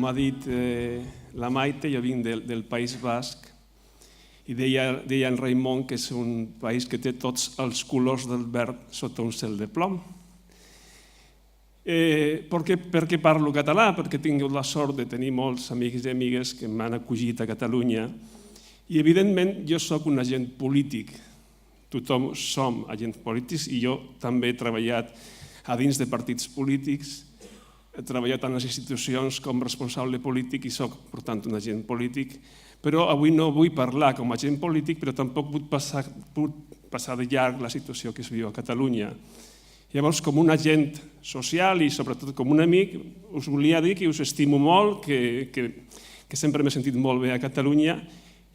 com ha dit la Maite, jo vinc del País Basc i deia en Raimon que és un país que té tots els colors del verd sota un cel de plom. Per què parlo català? Perquè he tingut la sort de tenir molts amics i amigues que m'han acollit a Catalunya i, evidentment, jo soc un agent polític. Tothom som agents polítics i jo també he treballat a dins de partits polítics, he treballat en les institucions com responsable polític i soc, per tant, un agent polític, però avui no vull parlar com a agent polític, però tampoc vull passar de llarg la situació que es viu a Catalunya. Llavors, com un agent social i sobretot com un amic, us volia dir que us estimo molt, que sempre m'he sentit molt bé a Catalunya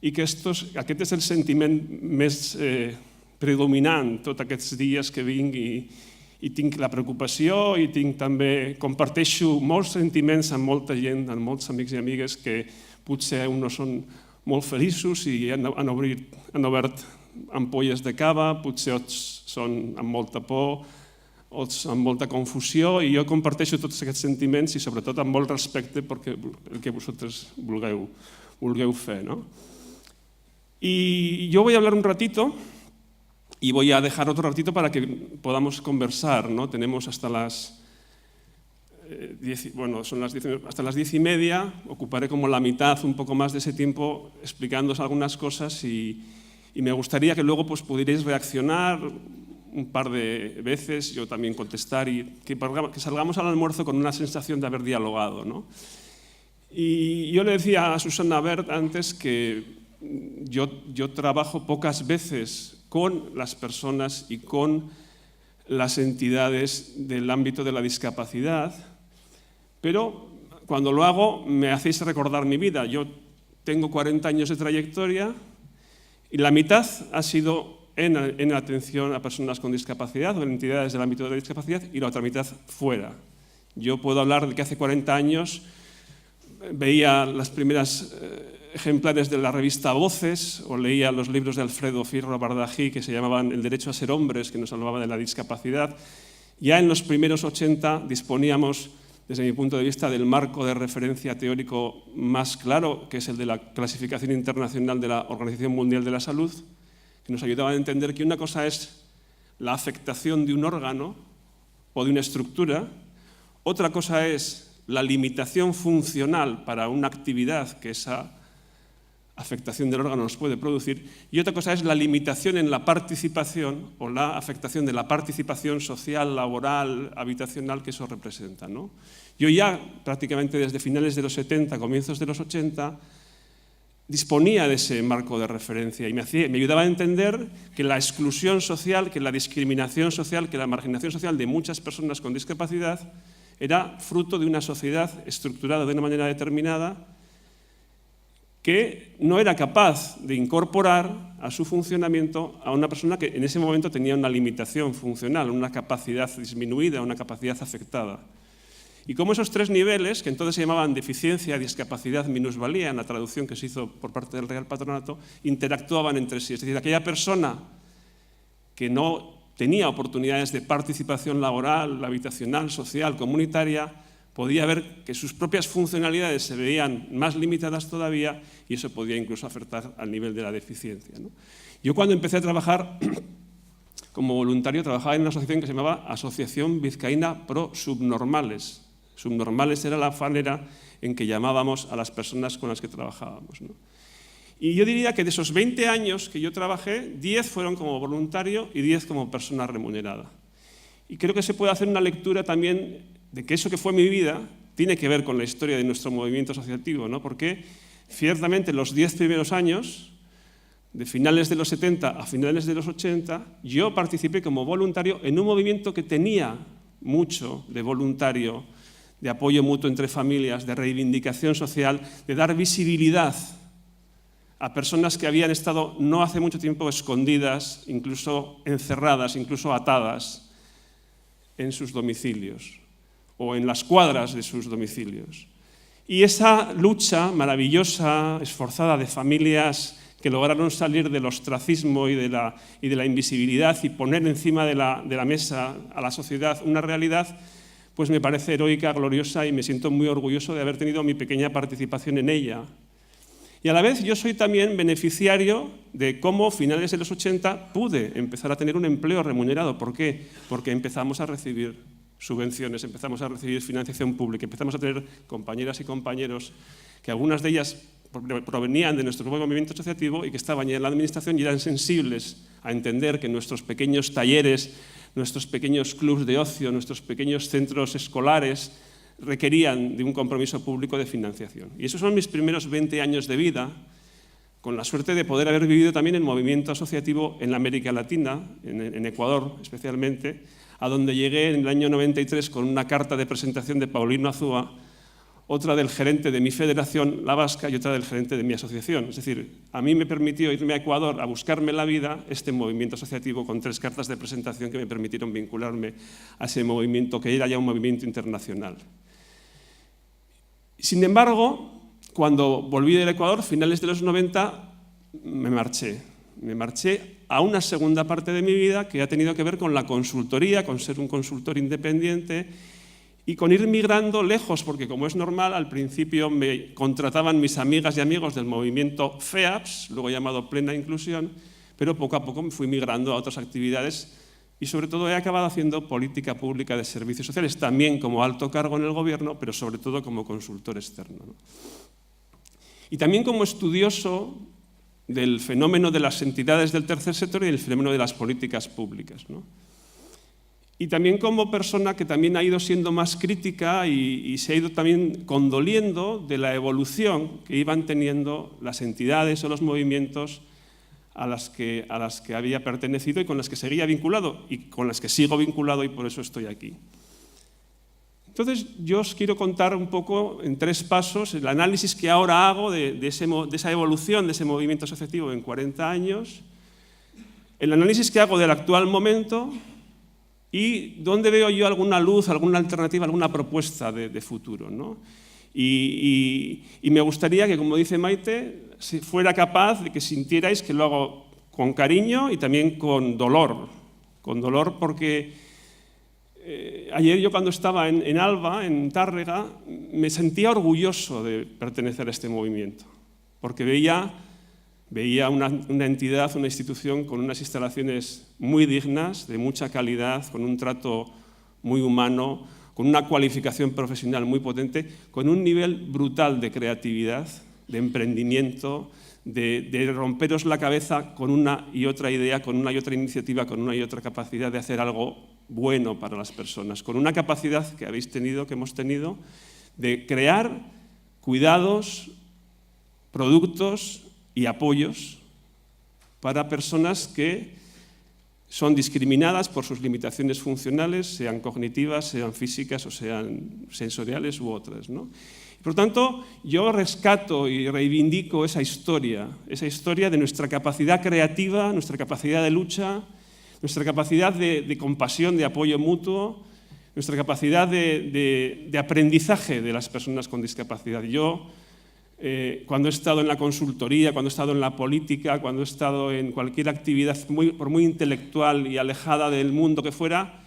i que aquest és el sentiment més predominant tots aquests dies que vinc i tinc la preocupació i també comparteixo molts sentiments amb molta gent, amb molts amics i amigues que potser no són molt feliços i han obert ampolles de cava, potser són amb molta por, amb molta confusió, i jo comparteixo tots aquests sentiments i sobretot amb molt respecte perquè el que vosaltres vulgueu fer. Y yo voy a hablar un ratito y voy a dejar otro ratito para que podamos conversar. Tenemos hasta las 10, hasta las 10:30, ocuparé como la mitad, un poco más de ese tiempo explicándoos algunas cosas y me gustaría que luego pudierais reaccionar un par de veces, yo también contestar y que salgamos al almuerzo con una sensación de haber dialogado. Y yo le decía a Susana Bert antes que yo trabajo pocas veces con las personas y con las entidades del ámbito de la discapacidad, pero cuando lo hago me hacéis recordar mi vida. Yo tengo 40 años de trayectoria y la mitad ha sido en atención a personas con discapacidad o en entidades del ámbito de la discapacidad y la otra mitad fuera. Yo puedo hablar de que hace 40 años veía las primeras ejemplares de la revista Voces o leía los libros de Alfredo Fierro Bardají que se llamaban El derecho a ser hombres, que nos hablaba de la discapacidad. Ya en los primeros 80 disponíamos, desde mi punto de vista, del marco de referencia teórico más claro, que es el de la Clasificación Internacional de la Organización Mundial de la Salud, que nos ayudaba a entender que una cosa es la afectación de un órgano o de una estructura, otra cosa es la limitación funcional para una actividad que esa afectación del órgano nos puede producir, y otra cosa es la limitación en la participación o la afectación de la participación social, laboral, habitacional que eso representa. Yo ya prácticamente desde finales de los 70, comienzos de los 80, disponía de ese marco de referencia y me ayudaba a entender que la exclusión social, que la discriminación social, que la marginación social de muchas personas con discapacidad era fruto de una sociedad estructurada de una manera determinada que no era capaz de incorporar a su funcionamiento a una persona que en ese momento tenía una limitación funcional, una capacidad disminuida, una capacidad afectada. Y como esos tres niveles, que entonces se llamaban deficiencia, discapacidad, minusvalía, en la traducción que se hizo por parte del Real Patronato, interactuaban entre sí. Es decir, aquella persona que no tenía oportunidades de participación laboral, habitacional, social, comunitaria, podía ver que sus propias funcionalidades se veían más limitadas todavía y eso podía incluso afectar al nivel de la deficiencia. Yo cuando empecé a trabajar como voluntario trabajaba en una asociación que se llamaba Asociación Vizcaína Pro Subnormales. Subnormales era la manera en que llamábamos a las personas con las que trabajábamos. Y yo diría que de esos 20 años que yo trabajé, 10 fueron como voluntario y 10 como persona remunerada. Y creo que se puede hacer una lectura también de que eso que fue mi vida tiene que ver con la historia de nuestro movimiento asociativo, porque ciertamente los 10 primeros años, de finales de los 70 a finales de los 80, yo participé como voluntario en un movimiento que tenía mucho de voluntario, de apoyo mutuo entre familias, de reivindicación social, de dar visibilidad a personas que habían estado no hace mucho tiempo escondidas, incluso encerradas, incluso atadas en sus domicilios o en las cuadras de sus domicilios. Y esa lucha maravillosa, esforzada de familias que lograron salir del ostracismo y de la invisibilidad y poner encima de la mesa a la sociedad una realidad, pues me parece heroica, gloriosa y me siento muy orgulloso de haber tenido mi pequeña participación en ella. Y a la vez yo soy también beneficiario de cómo a finales de los 80 pude empezar a tener un empleo remunerado. ¿Por qué? Porque empezamos a recibir subvenciones, empezamos a recibir financiación pública, empezamos a tener compañeras y compañeros que algunas de ellas provenían de nuestro propio movimiento asociativo y que estaban ya en la administración y eran sensibles a entender que nuestros pequeños talleres, nuestros pequeños clubs de ocio, nuestros pequeños centros escolares requerían de un compromiso público de financiación. Y esos son mis primeros 20 años de vida, con la suerte de poder haber vivido también el movimiento asociativo en la América Latina, en Ecuador especialmente, a donde llegué en el año 93 con una carta de presentación de Paulino Azúa, otra del gerente de mi federación, la vasca, y otra del gerente de mi asociación. Es decir, a mí me permitió irme a Ecuador a buscarme la vida este movimiento asociativo con 3 cartas de presentación que me permitieron vincularme a ese movimiento que era ya un movimiento internacional. Sin embargo, cuando volví del Ecuador, finales de los 90, me marché. Me marché a una segunda parte de mi vida que ha tenido que ver con la consultoría, con ser un consultor independiente y con ir migrando lejos, porque como es normal, al principio me contrataban mis amigas y amigos del movimiento FEAPS, luego llamado Plena Inclusión, pero poco a poco me fui migrando a otras actividades y sobre todo he acabado haciendo política pública de servicios sociales, también como alto cargo en el gobierno, pero sobre todo como consultor externo, ¿no? Y también como estudioso del fenómeno de las entidades del tercer sector y del fenómeno de las políticas públicas, ¿no? Y también como persona que también ha ido siendo más crítica y se ha ido también condoliendo de la evolución que iban teniendo las entidades o los movimientos a las que había pertenecido y con las que seguía vinculado y con las que sigo vinculado y por eso estoy aquí. Entonces, yo os quiero contar un poco en 3 pasos el análisis que ahora hago de esa evolución de ese movimiento asociativo en 40 años, el análisis que hago del actual momento y dónde veo yo alguna luz, alguna alternativa, alguna propuesta de futuro, ¿no? Y me gustaría que, como dice Maite, si fuera capaz de que sintierais que lo hago con cariño y también con dolor porque ayer yo cuando estaba en Alba, en Tárrega, me sentía orgulloso de pertenecer a este movimiento, porque veía una entidad, una institución con unas instalaciones muy dignas, de mucha calidad, con un trato muy humano, con una cualificación profesional muy potente, con un nivel brutal de creatividad, de emprendimiento, de romperos la cabeza con una y otra idea, con una y otra iniciativa, con una y otra capacidad de hacer algo bueno para las personas, con una capacidad que habéis tenido, que hemos tenido, de crear cuidados, productos y apoyos para personas que son discriminadas por sus limitaciones funcionales, sean cognitivas, sean físicas o sean sensoriales u otras, ¿no? Por lo tanto, yo rescato y reivindico esa historia de nuestra capacidad creativa, nuestra capacidad de lucha, nuestra capacidad de compasión, de apoyo mutuo, nuestra capacidad de aprendizaje de las personas con discapacidad. Yo, cuando he estado en la consultoría, cuando he estado en la política, cuando he estado en cualquier actividad, por muy intelectual y alejada del mundo que fuera,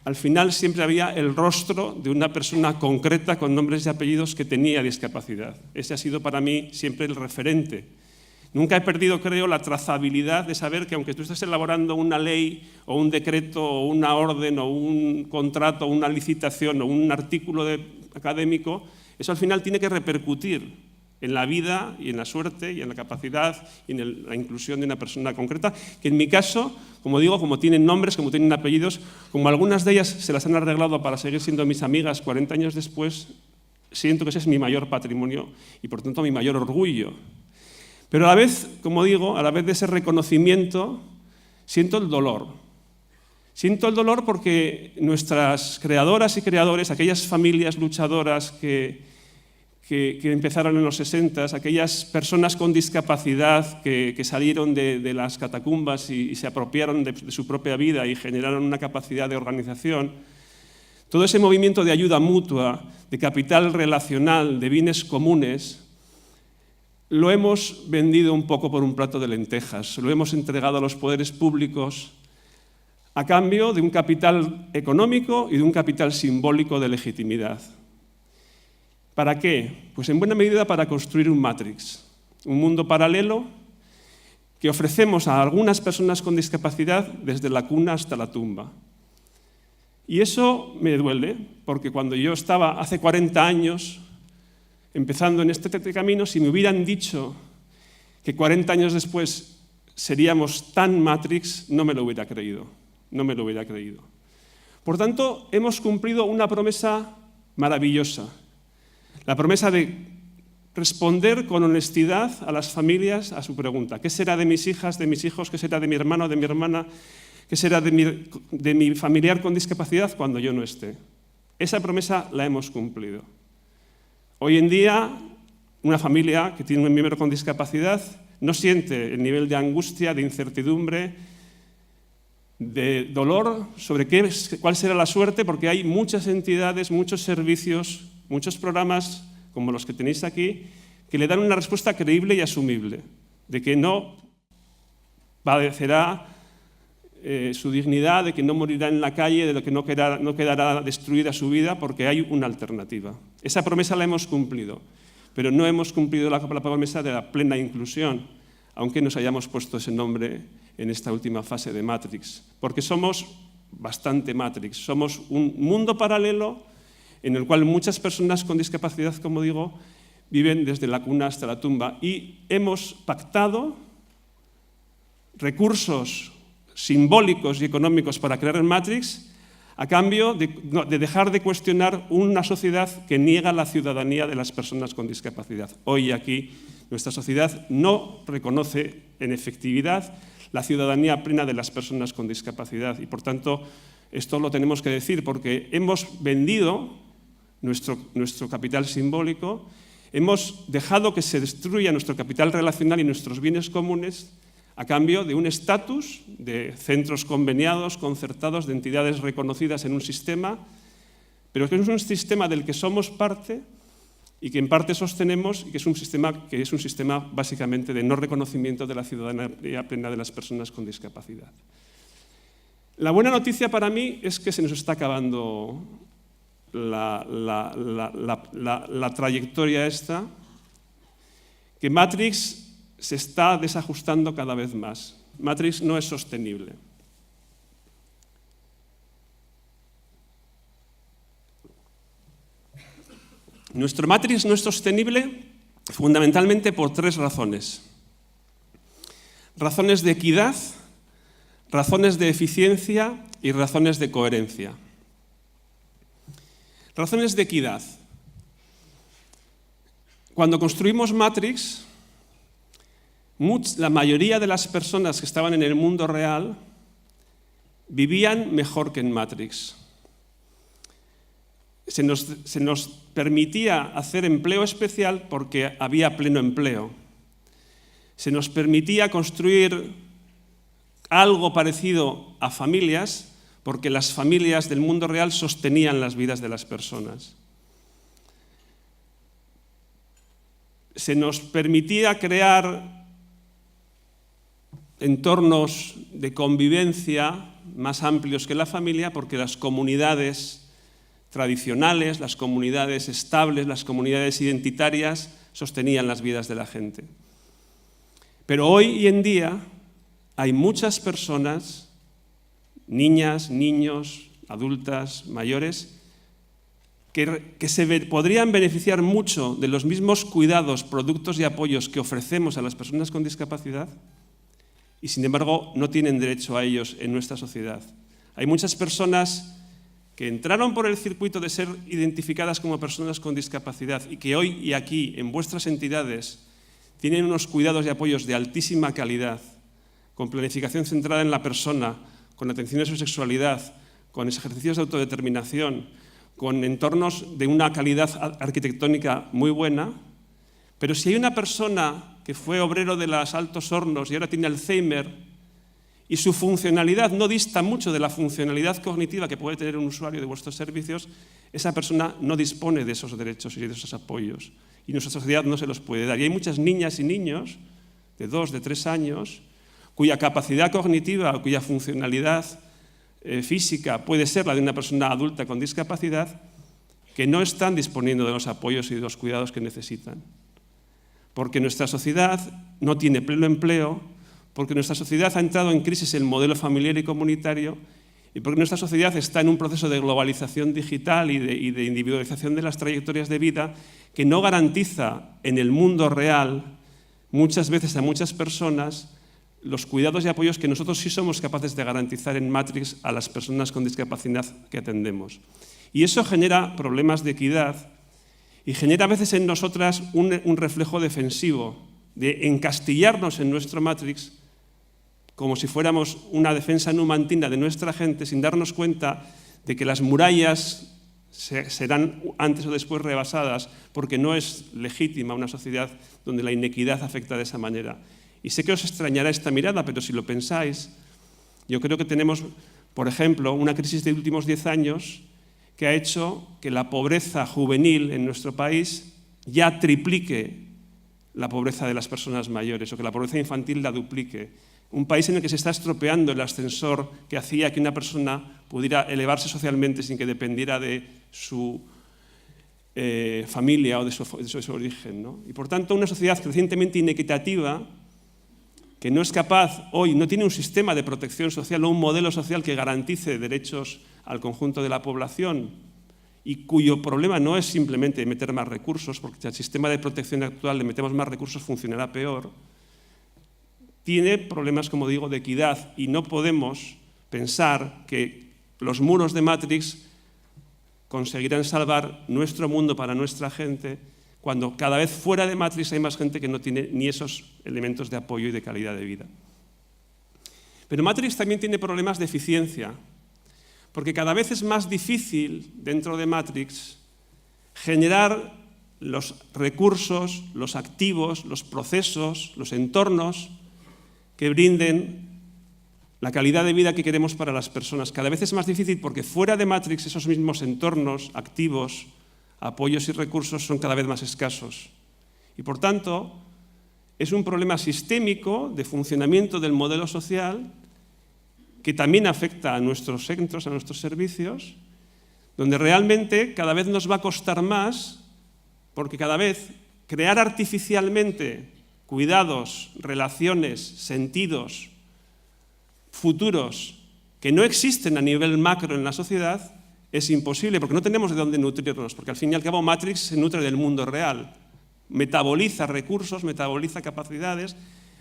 al final siempre había el rostro de una persona concreta con nombres y apellidos que tenía discapacidad. Ese ha sido para mí siempre el referente. Nunca he perdido, creo, la trazabilidad de saber que aunque tú estés elaborando una ley o un decreto o una orden o un contrato o una licitación o un artículo académico, eso al final tiene que repercutir en la vida y en la suerte y en la capacidad y en la inclusión de una persona concreta, que en mi caso, como digo, como tienen nombres, como tienen apellidos, como algunas de ellas se las han arreglado para seguir siendo mis amigas 40 años después, siento que ese es mi mayor patrimonio y por tanto mi mayor orgullo. Pero a la vez, como digo, a la vez de ese reconocimiento, siento el dolor. Siento el dolor porque nuestras creadoras y creadores, aquellas familias luchadoras que empezaron en los 60, aquellas personas con discapacidad que salieron de las catacumbas y se apropiaron de su propia vida y generaron una capacidad de organización, todo ese movimiento de ayuda mutua, de capital relacional, de bienes comunes, lo hemos vendido un poco por un plato de lentejas, lo hemos entregado a los poderes públicos, a cambio de un capital económico y de un capital simbólico de legitimidad. ¿Para qué? Pues en buena medida para construir un Matrix, un mundo paralelo que ofrecemos a algunas personas con discapacidad desde la cuna hasta la tumba. Y eso me duele, porque cuando yo estaba hace 40 años empezando en este camino, si me hubieran dicho que 40 años después seríamos tan Matrix, no me lo hubiera creído. No me lo hubiera creído. Por tanto, hemos cumplido una promesa maravillosa, la promesa de responder con honestidad a las familias a su pregunta: ¿qué será de mis hijas, de mis hijos? ¿Qué será de mi hermano, de mi hermana? ¿Qué será de mi familiar con discapacidad cuando yo no esté? Esa promesa la hemos cumplido. Hoy en día, una familia que tiene un miembro con discapacidad no siente el nivel de angustia, de incertidumbre, de dolor sobre cuál será la suerte, porque hay muchas entidades, muchos servicios, muchos programas como los que tenéis aquí, que le dan una respuesta creíble y asumible, de que no padecerá su dignidad, de que no morirá en la calle, de que no quedará destruida su vida, porque hay una alternativa. Esa promesa la hemos cumplido, pero no hemos cumplido la promesa de la plena inclusión, aunque nos hayamos puesto ese nombre en esta última fase de Matrix, porque somos bastante Matrix, somos un mundo paralelo en el cual muchas personas con discapacidad, como digo, viven desde la cuna hasta la tumba, y hemos pactado recursos simbólicos y económicos para crear el Matrix a cambio de dejar de cuestionar una sociedad que niega la ciudadanía de las personas con discapacidad. Hoy aquí nuestra sociedad no reconoce en efectividad la ciudadanía plena de las personas con discapacidad, y por tanto esto lo tenemos que decir porque hemos vendido nuestro capital simbólico, hemos dejado que se destruya nuestro capital relacional y nuestros bienes comunes a cambio de un estatus de centros conveniados, concertados, de entidades reconocidas en un sistema, pero que es un sistema del que somos parte y que en parte sostenemos, y que es un sistema básicamente de no reconocimiento de la ciudadanía plena de las personas con discapacidad. La buena noticia para mí es que se nos está acabando la trayectoria esta, que Matrix se está desajustando cada vez más. Matrix no es sostenible. Nuestro Matrix no es sostenible fundamentalmente por 3 razones. Razones de equidad, razones de eficiencia y razones de coherencia. Razones de equidad. Cuando construimos Matrix, la mayoría de las personas que estaban en el mundo real vivían mejor que en Matrix. Se nos permitía hacer empleo especial porque había pleno empleo. Se nos permitía construir algo parecido a familias porque las familias del mundo real sostenían las vidas de las personas. Se nos permitía crear entornos de convivencia más amplios que la familia porque las comunidades tradicionales, las comunidades estables, las comunidades identitarias sostenían las vidas de la gente. Pero hoy en día hay muchas personas, niñas, niños, adultas, mayores, que podrían beneficiar mucho de los mismos cuidados, productos y apoyos que ofrecemos a las personas con discapacidad y, sin embargo, no tienen derecho a ellos en nuestra sociedad. Hay muchas personas que entraron por el circuito de ser identificadas como personas con discapacidad y que hoy y aquí, en vuestras entidades, tienen unos cuidados y apoyos de altísima calidad, con planificación centrada en la persona, con atención a su sexualidad, con ejercicios de autodeterminación, con entornos de una calidad arquitectónica muy buena. Pero si hay una persona que fue obrero de los Altos Hornos y ahora tiene Alzheimer y su funcionalidad no dista mucho de la funcionalidad cognitiva que puede tener un usuario de vuestros servicios, esa persona no dispone de esos derechos y de esos apoyos. Y nuestra sociedad no se los puede dar. Y hay muchas niñas y niños de 2, de 3 años cuya capacidad cognitiva o cuya funcionalidad física puede ser la de una persona adulta con discapacidad, que no están disponiendo de los apoyos y de los cuidados que necesitan. Porque nuestra sociedad no tiene pleno empleo, porque nuestra sociedad ha entrado en crisis el modelo familiar y comunitario, y porque nuestra sociedad está en un proceso de globalización digital y de individualización de las trayectorias de vida que no garantiza en el mundo real, muchas veces a muchas personas, los cuidados y apoyos que nosotros sí somos capaces de garantizar en Matrix a las personas con discapacidad que atendemos. Y eso genera problemas de equidad y genera a veces en nosotras un reflejo defensivo de encastillarnos en nuestro Matrix como si fuéramos una defensa numantina de nuestra gente, sin darnos cuenta de que las murallas serán antes o después rebasadas, porque no es legítima una sociedad donde la inequidad afecta de esa manera. Y sé que os extrañará esta mirada, pero si lo pensáis, yo creo que tenemos, por ejemplo, una crisis de los últimos 10 años que ha hecho que la pobreza juvenil en nuestro país ya triplique la pobreza de las personas mayores, o que la pobreza infantil la duplique. Un país en el que se está estropeando el ascensor que hacía que una persona pudiera elevarse socialmente sin que dependiera de su familia o de su origen, ¿no? Y por tanto, una sociedad crecientemente inequitativa que no es capaz hoy, no tiene un sistema de protección social o un modelo social que garantice derechos al conjunto de la población y cuyo problema no es simplemente meter más recursos, porque si al sistema de protección actual le metemos más recursos funcionará peor, tiene problemas, como digo, de equidad y no podemos pensar que los muros de Matrix conseguirán salvar nuestro mundo para nuestra gente cuando cada vez fuera de Matrix hay más gente que no tiene ni esos elementos de apoyo y de calidad de vida. Pero Matrix también tiene problemas de eficiencia, porque cada vez es más difícil dentro de Matrix generar los recursos, los activos, los procesos, los entornos que brinden la calidad de vida que queremos para las personas. Cada vez es más difícil porque fuera de Matrix esos mismos entornos activos, apoyos y recursos son cada vez más escasos. Y por tanto, es un problema sistémico de funcionamiento del modelo social que también afecta a nuestros centros, a nuestros servicios, donde realmente cada vez nos va a costar más porque cada vez crear artificialmente cuidados, relaciones, sentidos, futuros que no existen a nivel macro en la sociedad es imposible porque no tenemos de dónde nutrirnos, porque al fin y al cabo Matrix se nutre del mundo real, metaboliza recursos, metaboliza capacidades,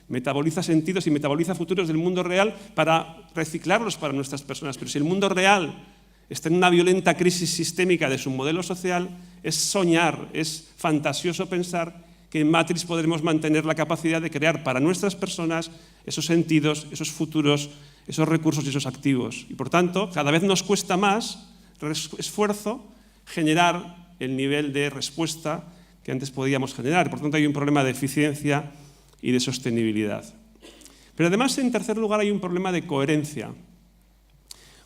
metaboliza sentidos y metaboliza futuros del mundo real para reciclarlos para nuestras personas. Pero si el mundo real está en una violenta crisis sistémica de su modelo social, es soñar, es fantasioso pensar que en Matrix podremos mantener la capacidad de crear para nuestras personas esos sentidos, esos futuros, esos recursos y esos activos. Y por tanto, cada vez nos cuesta más esfuerzo generar el nivel de respuesta que antes podíamos generar. Por tanto, hay un problema de eficiencia y de sostenibilidad. Pero además, en tercer lugar, hay un problema de coherencia.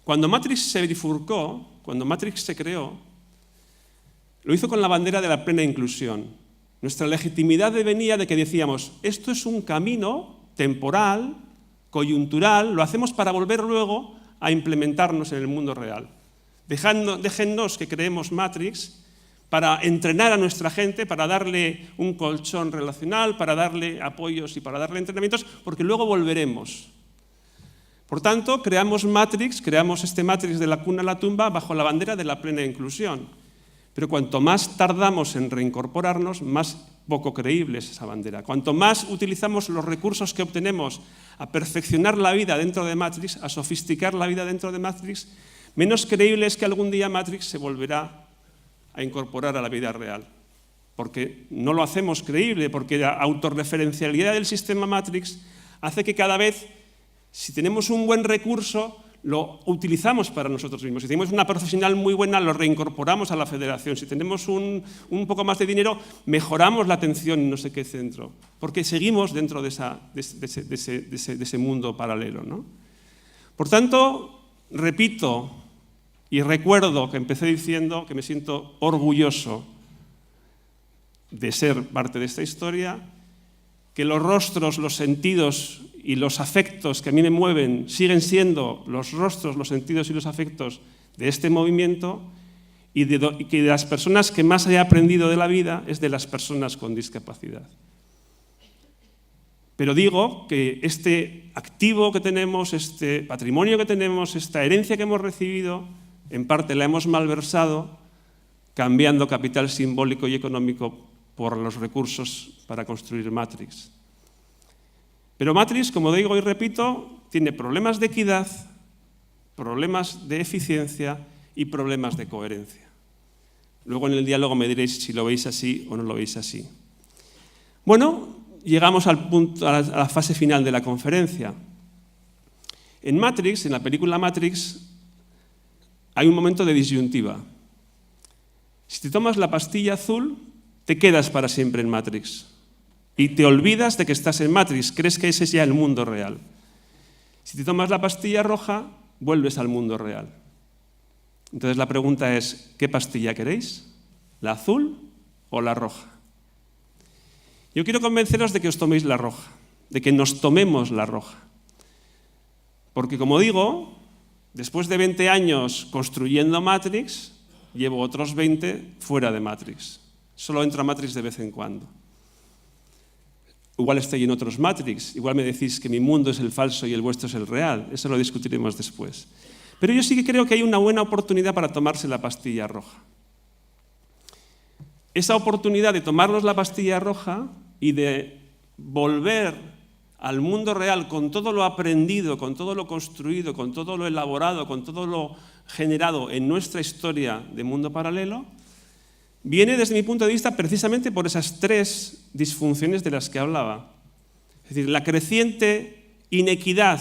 Cuando Matrix se bifurcó, cuando Matrix se creó, lo hizo con la bandera de la plena inclusión. Nuestra legitimidad venía de que decíamos, esto es un camino temporal, coyuntural, lo hacemos para volver luego a implementarnos en el mundo real. Déjennos que creemos Matrix para entrenar a nuestra gente, para darle un colchón relacional, para darle apoyos y para darle entrenamientos, porque luego volveremos. Por tanto, creamos Matrix, creamos este Matrix de la cuna a la tumba bajo la bandera de la plena inclusión. Pero cuanto más tardamos en reincorporarnos, más poco creíble es esa bandera. Cuanto más utilizamos los recursos que obtenemos a perfeccionar la vida dentro de Matrix, a sofisticar la vida dentro de Matrix, menos creíble es que algún día Matrix se volverá a incorporar a la vida real. Porque no lo hacemos creíble, porque la autorreferencialidad del sistema Matrix hace que cada vez, si tenemos un buen recurso, lo utilizamos para nosotros mismos. Si tenemos una profesional muy buena, lo reincorporamos a la federación. Si tenemos un poco más de dinero, mejoramos la atención en no sé qué centro, porque seguimos dentro de ese mundo paralelo, ¿no? Por tanto, repito y recuerdo que empecé diciendo que me siento orgulloso de ser parte de esta historia, que los rostros, los sentidos y los afectos que a mí me mueven siguen siendo los rostros, los sentidos y los afectos de este movimiento, y que de las personas que más he aprendido de la vida es de las personas con discapacidad. Pero digo que este activo que tenemos, este patrimonio que tenemos, esta herencia que hemos recibido, en parte la hemos malversado cambiando capital simbólico y económico por los recursos para construir Matrix. Pero Matrix, como digo y repito, tiene problemas de equidad, problemas de eficiencia y problemas de coherencia. Luego en el diálogo me diréis si lo veis así o no lo veis así. Bueno, llegamos al punto, a la fase final de la conferencia. En Matrix, en la película Matrix, hay un momento de disyuntiva. Si te tomas la pastilla azul, te quedas para siempre en Matrix. Y te olvidas de que estás en Matrix, crees que ese es ya el mundo real. Si te tomas la pastilla roja, vuelves al mundo real. Entonces la pregunta es, ¿qué pastilla queréis? ¿La azul o la roja? Yo quiero convenceros de que os toméis la roja, de que nos tomemos la roja. Porque como digo, después de 20 años construyendo Matrix, llevo otros 20 fuera de Matrix. Solo entro a Matrix de vez en cuando. Igual estoy en otros Matrix, igual me decís que mi mundo es el falso y el vuestro es el real. Eso lo discutiremos después. Pero yo sí que creo que hay una buena oportunidad para tomarse la pastilla roja. Esa oportunidad de tomarnos la pastilla roja y de volver al mundo real con todo lo aprendido, con todo lo construido, con todo lo elaborado, con todo lo generado en nuestra historia de mundo paralelo, viene desde mi punto de vista precisamente por esas tres disfunciones de las que hablaba. Es decir, la creciente inequidad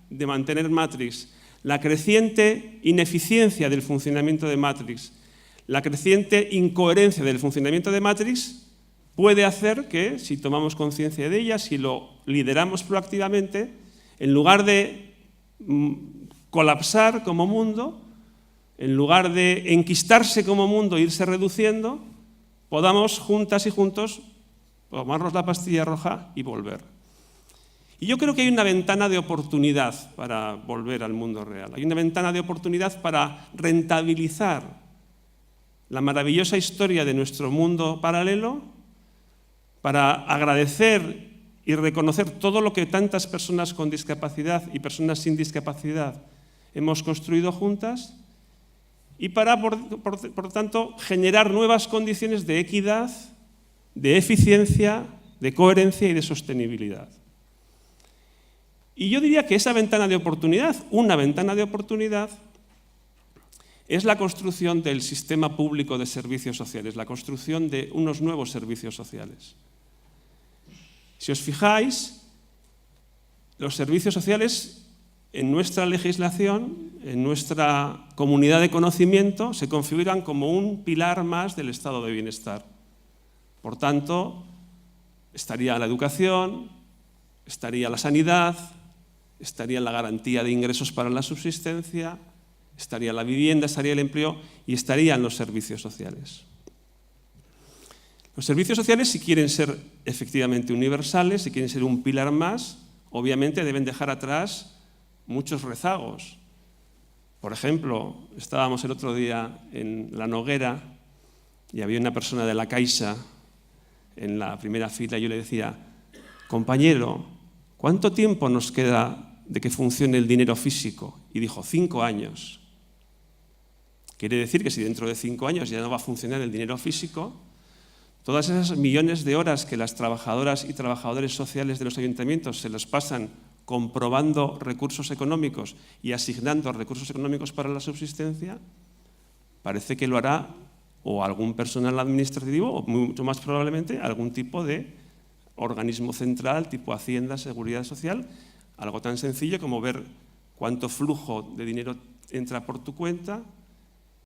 de mantener Matrix, la creciente ineficiencia del funcionamiento de Matrix, la creciente incoherencia del funcionamiento de Matrix puede hacer que, si tomamos conciencia de ella, si lo lideramos proactivamente, en lugar de colapsar como mundo, en lugar de enquistarse como mundo e irse reduciendo, podamos juntas y juntos tomarnos la pastilla roja y volver. Y yo creo que hay una ventana de oportunidad para volver al mundo real. Hay una ventana de oportunidad para rentabilizar la maravillosa historia de nuestro mundo paralelo, para agradecer y reconocer todo lo que tantas personas con discapacidad y personas sin discapacidad hemos construido juntas, y para, por tanto, generar nuevas condiciones de equidad, de eficiencia, de coherencia y de sostenibilidad. Y yo diría que esa ventana de oportunidad, una ventana de oportunidad, es la construcción del sistema público de servicios sociales, la construcción de unos nuevos servicios sociales. Si os fijáis, los servicios sociales en nuestra legislación, en nuestra comunidad de conocimiento, se configuran como un pilar más del estado de bienestar. Por tanto, estaría la educación, estaría la sanidad, estaría la garantía de ingresos para la subsistencia, estaría la vivienda, estaría el empleo y estarían los servicios sociales. Los servicios sociales, si quieren ser efectivamente universales, si quieren ser un pilar más, obviamente deben dejar atrás muchos rezagos. Por ejemplo, estábamos el otro día en La Noguera y había una persona de la Caixa en la primera fila y yo le decía, compañero, ¿cuánto tiempo nos queda de que funcione el dinero físico? Y dijo, 5 años. Quiere decir que si dentro de 5 años ya no va a funcionar el dinero físico, todas esas millones de horas que las trabajadoras y trabajadores sociales de los ayuntamientos se los pasan comprobando recursos económicos y asignando recursos económicos para la subsistencia, parece que lo hará o algún personal administrativo o mucho más probablemente algún tipo de organismo central tipo Hacienda, Seguridad Social, algo tan sencillo como ver cuánto flujo de dinero entra por tu cuenta,